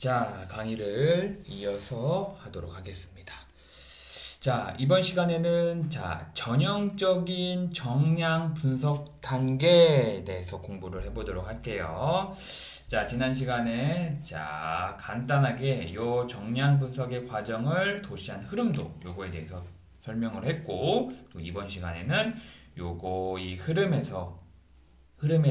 자, 강의를 이어서 하도록 하겠습니다. 자, 이번 시간에는 전형적인 정량 분석 단계에 대해서 공부를 해보도록 할게요. 자, 지난 시간에 간단하게 요 정량 분석의 과정을 도시한 흐름도 요거에 대해서 설명을 했고, 또 이번 시간에는 이 흐름에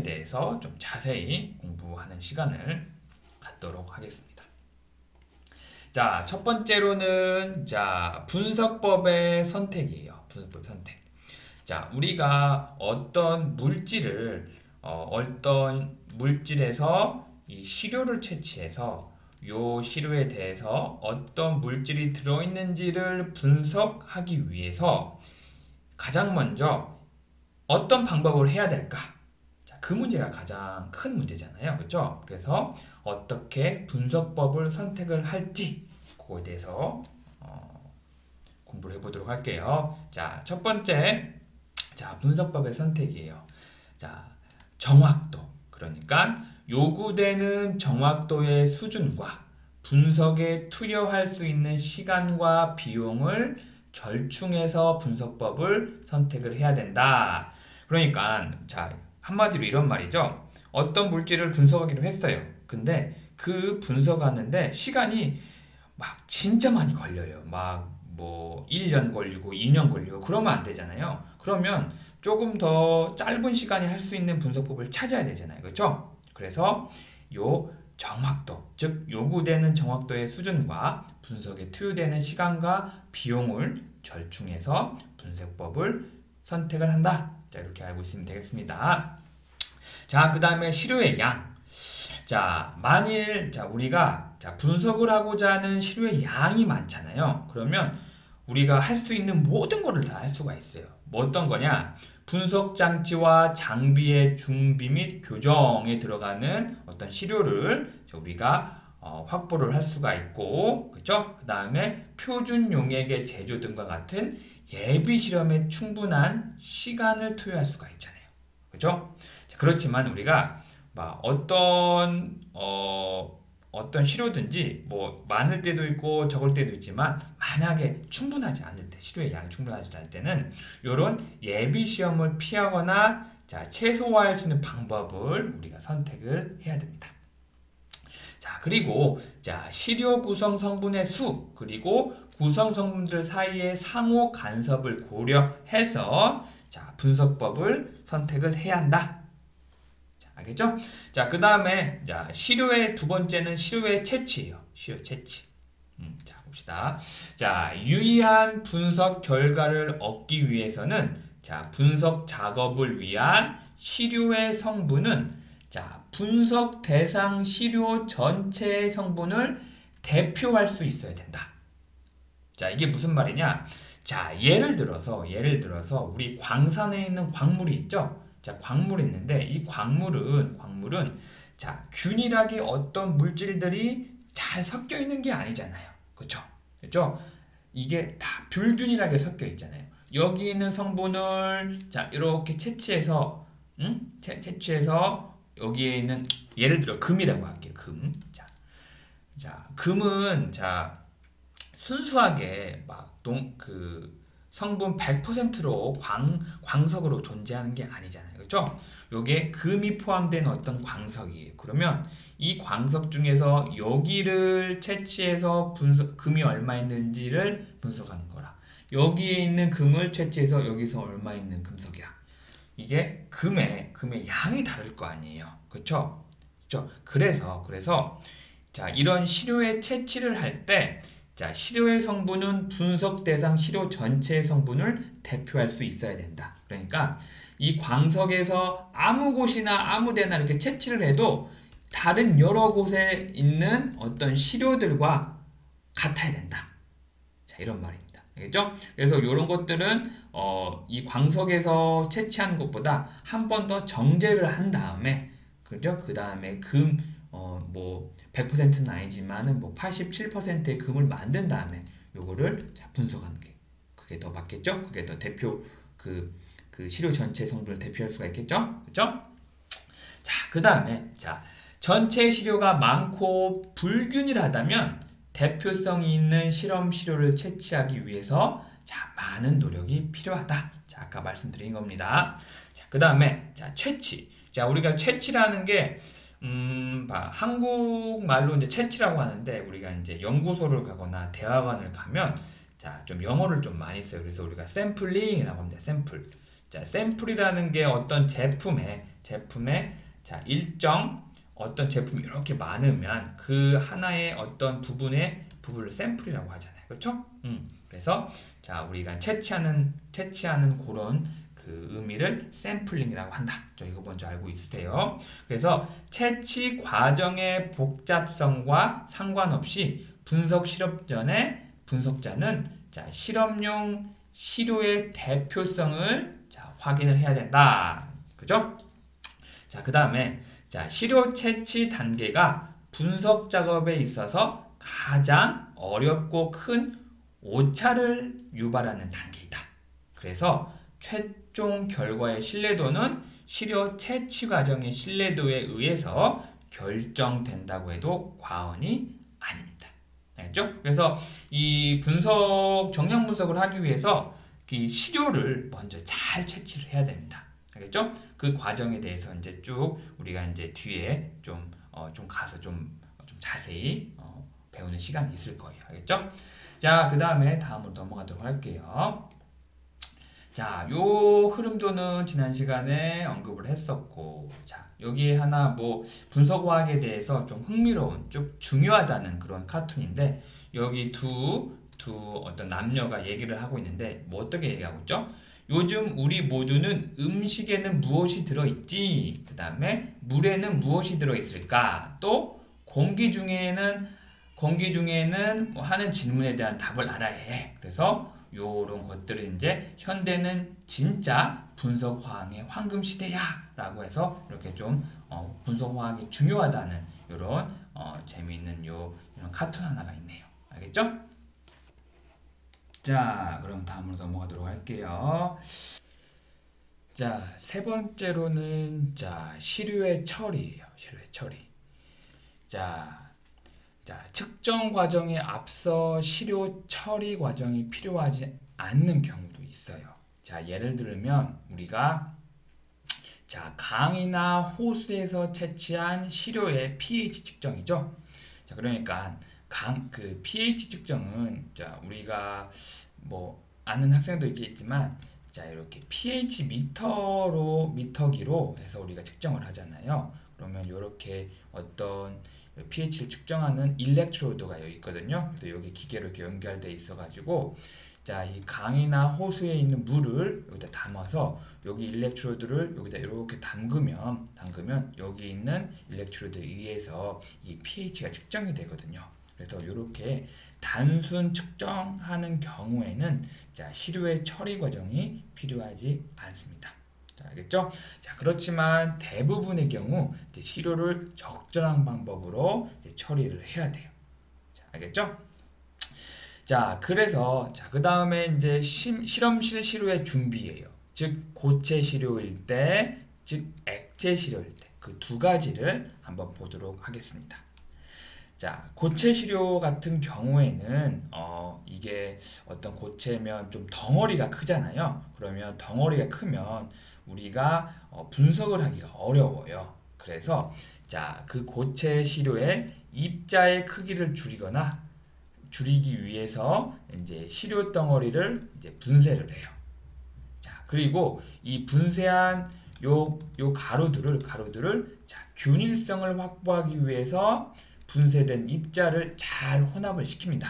대해서 좀 자세히 공부하는 시간을 갖도록 하겠습니다. 자, 첫 번째로는 분석법의 선택이에요. 분석법 선택. 자, 우리가 어떤 물질에서 이 시료를 채취해서 요 시료에 대해서 어떤 물질이 들어있는지를 분석하기 위해서 가장 먼저 어떤 방법을 해야 될까? 자, 그 문제가 가장 큰 문제잖아요. 그렇죠? 그래서 어떻게 분석법을 선택을 할지 그거에 대해서 공부를 해보도록 할게요. 자, 첫 번째 분석법의 선택이에요. 자, 정확도, 그러니까 요구되는 정확도의 수준과 분석에 투여할 수 있는 시간과 비용을 절충해서 분석법을 선택을 해야 된다. 그러니까 한마디로 이런 말이죠. 어떤 물질을 분석하기로 했어요. 근데 그 분석하는데 시간이 막 진짜 많이 걸려요. 막 1년 걸리고 2년 걸리고 그러면 안 되잖아요. 그러면 조금 더 짧은 시간에 할 수 있는 분석법을 찾아야 되잖아요. 그렇죠? 그래서 요 정확도, 즉 요구되는 정확도의 수준과 분석에 투여되는 시간과 비용을 절충해서 분석법을 선택을 한다. 자, 이렇게 알고 있으면 되겠습니다. 자, 그 다음에 시료의 양. 자, 만일 우리가 분석을 하고자 하는 시료의 양이 많잖아요. 그러면 우리가 할 수 있는 모든 거를 다 할 수가 있어요. 뭐 어떤 거냐? 분석 장치와 장비의 준비 및 교정에 들어가는 어떤 시료를 우리가 확보를 할 수가 있고, 그렇죠? 그 다음에 표준 용액의 제조 등과 같은 예비 실험에 충분한 시간을 투여할 수가 있잖아요. 그렇죠? 그렇지만 우리가 어떤 시료든지 많을 때도 있고 적을 때도 있지만 만약에 충분하지 않을 때, 시료의 양이 충분하지 않을 때는 이런 예비 시험을 피하거나 최소화할 수 있는 방법을 우리가 선택을 해야 됩니다. 자, 그리고 시료 구성 성분의 수, 그리고 구성 성분들 사이의 상호 간섭을 고려해서 분석법을 선택을 해야 한다. 알겠죠? 자, 그 다음에 시료의 두 번째는 시료의 채취예요. 시료 채취. 자, 봅시다. 자, 유의한 분석 결과를 얻기 위해서는 분석 작업을 위한 시료의 성분은 분석 대상 시료 전체의 성분을 대표할 수 있어야 된다. 자, 이게 무슨 말이냐? 자, 예를 들어서 우리 광산에 있는 광물이 있죠? 자, 광물이 있는데 이 광물은 균일하게 어떤 물질들이 잘 섞여 있는 게 아니잖아요. 그렇죠? 그렇죠? 이게 다 불균일하게 섞여 있잖아요. 여기 있는 성분을 이렇게 채취해서 여기에 있는, 예를 들어 금이라고 할게요. 금. 금은 순수하게 성분 100%로 광석으로 존재하는 게 아니잖아요. 그렇죠? 요게 금이 포함된 어떤 광석이에요. 그러면 이 광석 중에서 여기를 채취해서 금이 얼마 있는지를 분석하는 거라. 여기에 있는 금을 채취해서 여기서 얼마 있는 금속이야. 이게 금의 양이 다를 거 아니에요. 그렇죠? 그래서 이런 시료의 채취를 할 때 시료의 성분은 분석 대상 시료 전체의 성분을 대표할 수 있어야 된다. 그러니까 이 광석에서 아무 곳이나 아무 데나 이렇게 채취를 해도 다른 여러 곳에 있는 어떤 시료들과 같아야 된다. 자, 이런 말입니다. 알겠죠? 그래서 이런 것들은 이 광석에서 채취하는 것보다 한 번 더 정제를 한 다음에, 그죠? 그 다음에 100%는 아니지만은 87%의 금을 만든 다음에 요거를 분석하는 게 그게 더 맞겠죠? 그게 더 대표 그 시료 전체 성분을 대표할 수가 있겠죠? 그렇죠? 자, 그 다음에 전체 시료가 많고 불균일하다면 대표성이 있는 실험 시료를 채취하기 위해서 자, 많은 노력이 필요하다. 자, 아까 말씀드린 겁니다. 자, 그 다음에 자, 채취. 자, 우리가 채취라는 게 한국말로 이제 채취라고 하는데 우리가 이제 연구소를 가거나 대학원을 가면 자, 좀 영어를 좀 많이 써요. 그래서 우리가 샘플링이라고 합니다. 샘플. 자, 샘플이라는 게 어떤 제품에 자, 일정 어떤 제품이 이렇게 많으면 그 하나의 어떤 부분을 샘플이라고 하잖아요. 그렇죠? 그래서 자, 우리가 채취하는 그런 그 의미를 샘플링이라고 한다. 저 이거 먼저 알고 있으세요. 그래서 채취 과정의 복잡성과 상관없이 분석 실험 전에 분석자는 자, 실험용 시료의 대표성을 자, 확인을 해야 된다. 그죠? 자, 그 다음에 자, 시료 채취 단계가 분석 작업에 있어서 가장 어렵고 큰 오차를 유발하는 단계이다. 그래서 최종 결과의 신뢰도는 시료 채취 과정의 신뢰도에 의해서 결정된다고 해도 과언이 아닙니다. 알겠죠? 그래서 이 정량 분석을 하기 위해서 이 시료를 먼저 잘 채취를 해야 됩니다. 알겠죠? 그 과정에 대해서 이제 쭉 우리가 이제 뒤에 좀 가서 좀 자세히 배우는 시간이 있을 거예요. 알겠죠? 자, 그 다음에 다음으로 넘어가도록 할게요. 자, 요 흐름도는 지난 시간에 언급을 했었고, 자, 여기 하나 뭐 분석과학에 대해서 좀 흥미로운, 좀 중요하다는 그런 카툰인데, 여기 두 어떤 남녀가 얘기를 하고 있는데, 뭐 어떻게 얘기하고 있죠? 요즘 우리 모두는 음식에는 무엇이 들어있지? 그 다음에 물에는 무엇이 들어있을까? 또 공기 중에는 뭐 하는 질문에 대한 답을 알아야 해. 그래서 요런 것들을 이제 현대는 진짜 분석화학의 황금 시대야 라고 해서 이렇게 좀 분석화학이 중요하다는 요런 재미있는 이런 카툰 하나가 있네요. 알겠죠? 자, 그럼 다음으로 넘어가도록 할게요. 자, 세 번째로는 자, 시료의 처리예요. 시료의 처리. 자, 측정 과정에 앞서 시료 처리 과정이 필요하지 않는 경우도 있어요. 자, 예를 들면 우리가 자, 강이나 호수에서 채취한 시료의 pH 측정이죠. 자, 그러니까 그 pH 측정은 자, 우리가 뭐 아는 학생도 있겠지만 자, 이렇게 pH 미터기로 해서 우리가 측정을 하잖아요. 그러면 이렇게 어떤 pH를 측정하는 일렉트로드가 여기 있거든요. 그래서 여기 기계로 이렇게 연결돼 있어가지고 자, 이 강이나 호수에 있는 물을 여기다 담아서 여기 일렉트로드를 여기다 이렇게 담그면 여기 있는 일렉트로드에 의해서 이 pH가 측정이 되거든요. 그래서 이렇게 단순 측정하는 경우에는 자, 시료의 처리 과정이 필요하지 않습니다. 자, 알겠죠? 자, 그렇지만 대부분의 경우 이제 시료를 적절한 방법으로 이제 처리를 해야 돼요. 자, 알겠죠? 자, 그래서 자, 그 다음에 이제 실험실 시료의 준비예요. 즉 고체 시료일 때, 즉 액체 시료일 때 그 두 가지를 한번 보도록 하겠습니다. 자, 고체 시료 같은 경우에는 이게 어떤 고체면 좀 덩어리가 크잖아요. 그러면 덩어리가 크면 우리가 분석을 하기가 어려워요. 그래서 자, 그 고체 시료의 입자의 크기를 줄이기 위해서 이제 시료 덩어리를 이제 분쇄를 해요. 자, 그리고 이 분쇄한 요 가루들을 자, 균일성을 확보하기 위해서 분쇄된 입자를 잘 혼합을 시킵니다.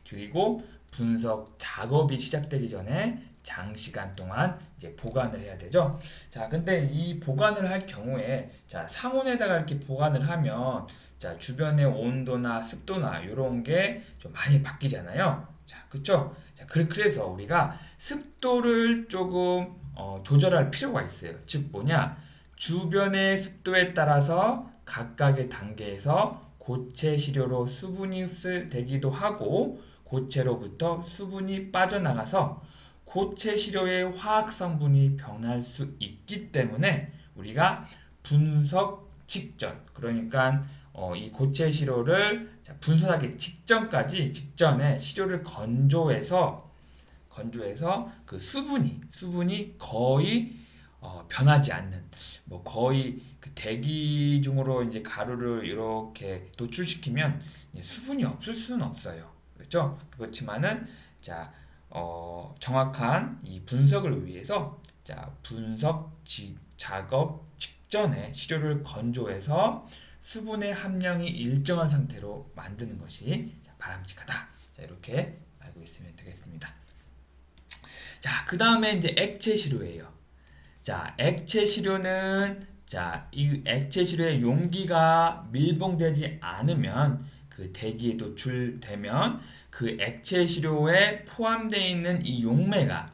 그리고 분석 작업이 시작되기 전에 장시간 동안 이제 보관을 해야 되죠. 자, 근데 이 보관을 할 경우에 자, 상온에다가 이렇게 보관을 하면 자, 주변의 온도나 습도나 이런 게 좀 많이 바뀌잖아요. 자, 그쵸? 자, 그래서 우리가 습도를 조금 조절할 필요가 있어요. 즉 뭐냐? 주변의 습도에 따라서 각각의 단계에서 고체 시료로 수분이 흡수되기도 하고 고체로부터 수분이 빠져나가서 고체 시료의 화학 성분이 변할 수 있기 때문에 우리가 분석 직전, 그러니까 이 고체 시료를 분석하기 직전에 시료를 건조해서 그 수분이 거의 변하지 않는, 뭐 거의 그 대기 중으로 이제 가루를 이렇게 노출시키면 이제 수분이 없을 수는 없어요. 그렇죠? 그렇지만은 자 정확한 이 분석을 위해서 작업 직전에 시료를 건조해서 수분의 함량이 일정한 상태로 만드는 것이 바람직하다. 이렇게 알고 있으면 되겠습니다. 자, 그 다음에 이제 액체 시료예요. 자, 액체 시료는 이 액체 시료의 용기가 밀봉되지 않으면 그 대기에 노출되면 그 액체 시료에 포함되어 있는 이 용매가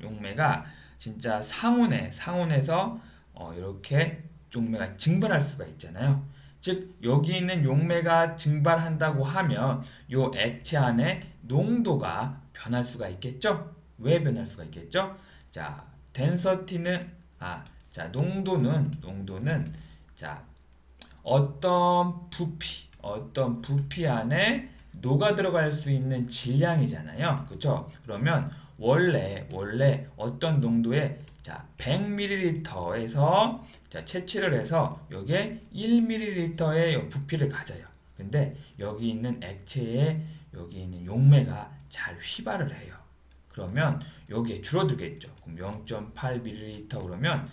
진짜 상온에서 이렇게 용매가 증발할 수가 있잖아요. 즉 여기 있는 용매가 증발한다고 하면 이 액체 안에 농도가 변할 수가 있겠죠? 왜 변할 수가 있겠죠? 자, 덴서티는 농도는 어떤 부피 안에 녹아 들어갈 수 있는 질량이잖아요. 그렇죠? 그러면 원래 어떤 농도에 100ml에서 채취를 해서 여기에 1ml의 부피를 가져요. 근데 여기 있는 액체에 여기 있는 용매가 잘 휘발을 해요. 그러면 여기에 줄어들겠죠. 그럼 0.8ml 그러면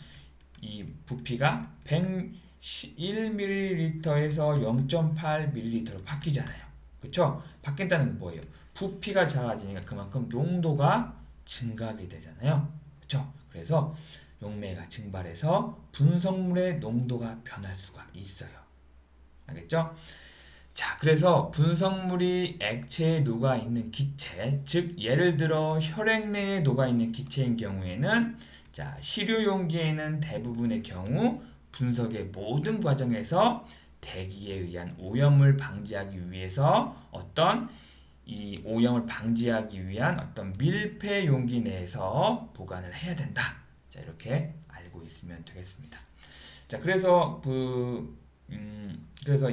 이 부피가 1ml에서 0.8ml로 바뀌잖아요. 그렇죠? 바뀐다는 건 뭐예요? 부피가 작아지니까 그만큼 농도가 증가하게 되잖아요. 그렇죠? 그래서 용매가 증발해서 분석물의 농도가 변할 수가 있어요. 알겠죠? 자, 그래서 분석물이 액체에 녹아있는 기체, 즉 예를 들어 혈액 내에 녹아있는 기체인 경우에는 시료 용기에는 대부분의 경우 분석의 모든 과정에서 대기에 의한 오염을 방지하기 위해서 어떤 밀폐 용기 내에서 보관을 해야 된다. 이렇게 알고 있으면 되겠습니다. 자, 그래서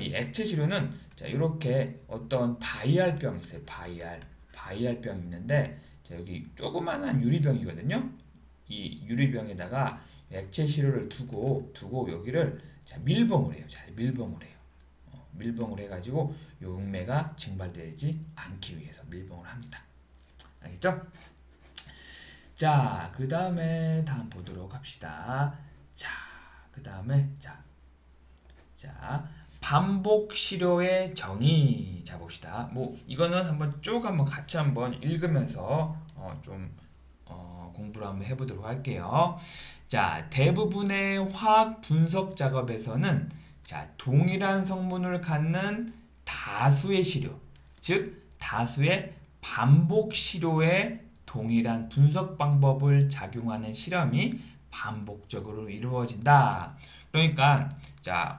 이 액체 시료는 이렇게 어떤 바이알병이 있어요. 바이알병이 있는데 여기 조그만한 유리병이거든요. 이 유리병에다가 액체 시료를 두고 여기를 밀봉을 해요. 밀봉을 해가지고 용매가 증발되지 않기 위해서 밀봉을 합니다. 알겠죠? 자, 그 다음에 다음 보도록 합시다. 그 다음에 반복 시료의 정의 봅시다. 뭐 이거는 한번 같이 읽으면서 공부를 한번 해보도록 할게요. 대부분의 화학 분석 작업에서는 동일한 성분을 갖는 다수의 시료, 즉 다수의 반복 시료에 동일한 분석 방법을 작용하는 실험이 반복적으로 이루어진다. 그러니까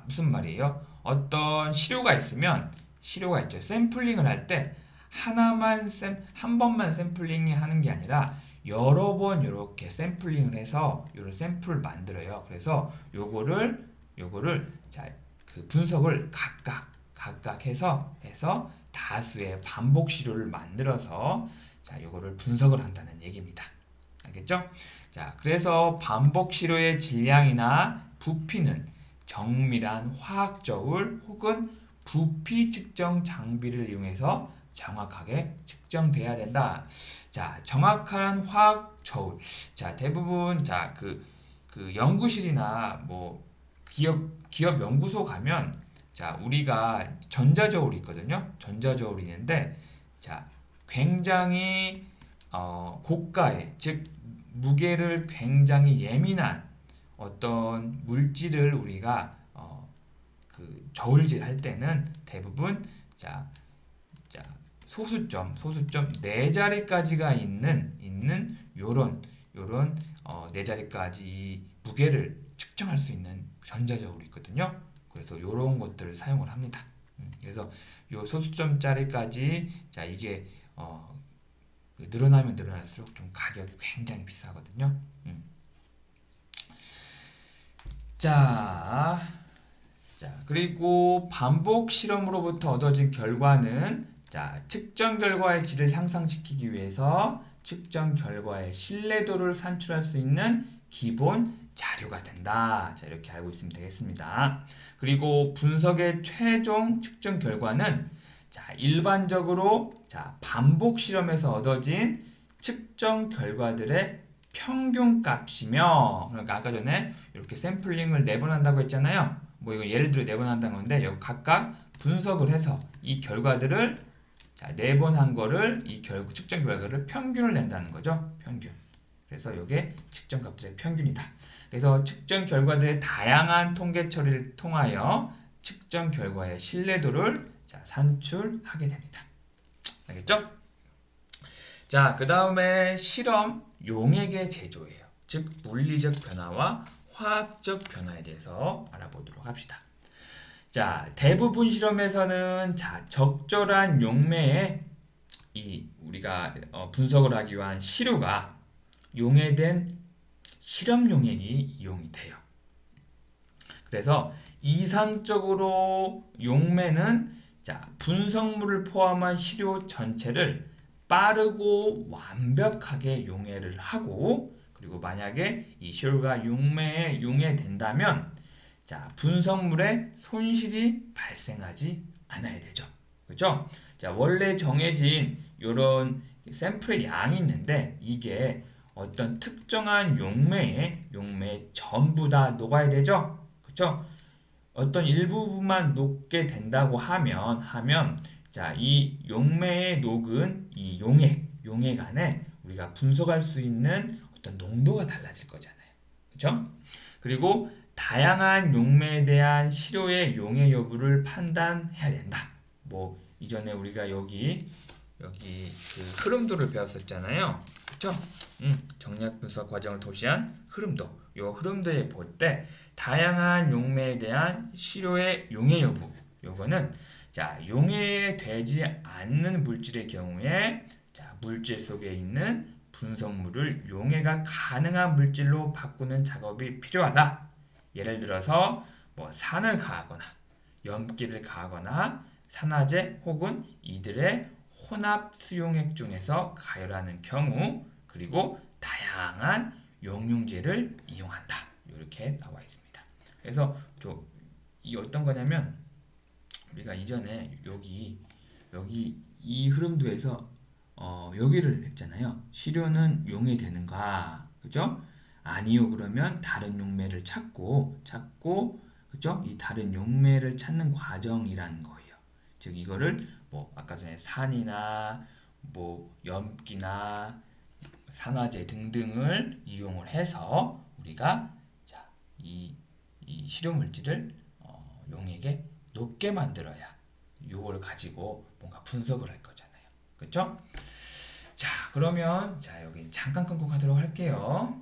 무슨 말이에요? 어떤 시료가 있죠. 샘플링을 할 때 한 번만 샘플링 하는 게 아니라 여러 번 이렇게 샘플링을 해서 요런 샘플을 만들어요. 그래서 요거를 그 분석을 각각 해서 다수의 반복 시료를 만들어서 요거를 분석을 한다는 얘기입니다. 알겠죠? 그래서 반복 시료의 질량이나 부피는 정밀한 화학 저울 혹은 부피 측정 장비를 이용해서 정확하게 측정돼야 된다. 정확한 화학 저울. 대부분 그 연구실이나 뭐 기업 연구소 가면 우리가 전자저울이 있거든요. 전자저울이 있는데 굉장히 고가의, 즉 무게를 굉장히 예민한 어떤 물질을 우리가 그 저울질 할 때는 대부분 소수점 네 자리까지가 있는 요런 네 자리까지 무게를 측정할 수 있는 전자저울이 있거든요. 그래서 요런 것들을 사용을 합니다. 그래서 요 소수점짜리까지 이게 늘어나면 늘어날수록 좀 가격이 굉장히 비싸거든요. 자, 그리고 반복 실험으로부터 얻어진 결과는 자, 측정 결과의 질을 향상시키기 위해서 측정 결과의 신뢰도를 산출할 수 있는 기본 자료가 된다. 자, 이렇게 알고 있으면 되겠습니다. 그리고 분석의 최종 측정 결과는 자, 일반적으로 자, 반복 실험에서 얻어진 측정 결과들의 평균값이며, 그러니까 아까 전에 이렇게 샘플링을 4번 한다고 했잖아요. 뭐 이거 예를 들어 4번 한다는 건데 여기 각각 분석을 해서 이 결과들을 자, 4번 한 거를 이 측정 결과를 평균을 낸다는 거죠. 평균. 그래서 이게 측정 값들의 평균이다. 그래서 측정 결과들의 다양한 통계 처리를 통하여 측정 결과의 신뢰도를 자, 산출하게 됩니다. 알겠죠? 자, 그 다음에 실험 용액의 제조예요. 즉 물리적 변화와 화학적 변화에 대해서 알아보도록 합시다. 자, 대부분 실험에서는 자, 적절한 용매에 이 우리가 분석을 하기 위한 시료가 용해된 실험 용액이 이용이 돼요. 그래서 이상적으로 용매는 자, 분석물을 포함한 시료 전체를 빠르고 완벽하게 용해를 하고, 그리고 만약에 이 시료가 용매에 용해된다면 자, 분석물에 손실이 발생하지 않아야 되죠. 그렇죠? 자, 원래 정해진 이런 샘플의 양이 있는데 이게 어떤 특정한 용매에 전부 다 녹아야 되죠. 그렇죠? 어떤 일부분만 녹게 된다고 하면 자, 이 용매에 녹은 이 용액 안에 우리가 분석할 수 있는 어떤 농도가 달라질 거잖아요. 그렇죠? 그리고 다양한 용매에 대한 시료의 용해 여부를 판단해야 된다. 뭐 이전에 우리가 여기 그 흐름도를 배웠었잖아요. 그렇죠? 정략 분석 과정을 도시한 흐름도. 요 흐름도에 볼 때 다양한 용매에 대한 시료의 용해 여부. 요거는 자, 용해되지 않는 물질의 경우에 자, 물질 속에 있는 분석물을 용해가 가능한 물질로 바꾸는 작업이 필요하다. 예를 들어서 뭐 산을 가하거나 염기를 가하거나 산화제 혹은 이들의 혼합 수용액 중에서 가열하는 경우, 그리고 다양한 용융제를 이용한다. 이렇게 나와 있습니다. 그래서 이 어떤 거냐면 우리가 이전에 여기 이 흐름도에서 여기를 했잖아요. 시료는 용해되는가? 그죠? 아니요. 그러면 다른 용매를 찾고 그죠? 이 다른 용매를 찾는 과정이라는 거예요. 즉 이거를 뭐 아까 전에 산이나 뭐 염기나 산화제 등등을 이용을 해서 우리가 자, 이 시료 물질을 용액에 높게 만들어야 요걸 가지고 뭔가 분석을 할 거잖아요. 그렇죠? 자, 그러면 자, 여기 잠깐 끊고 가도록 할게요.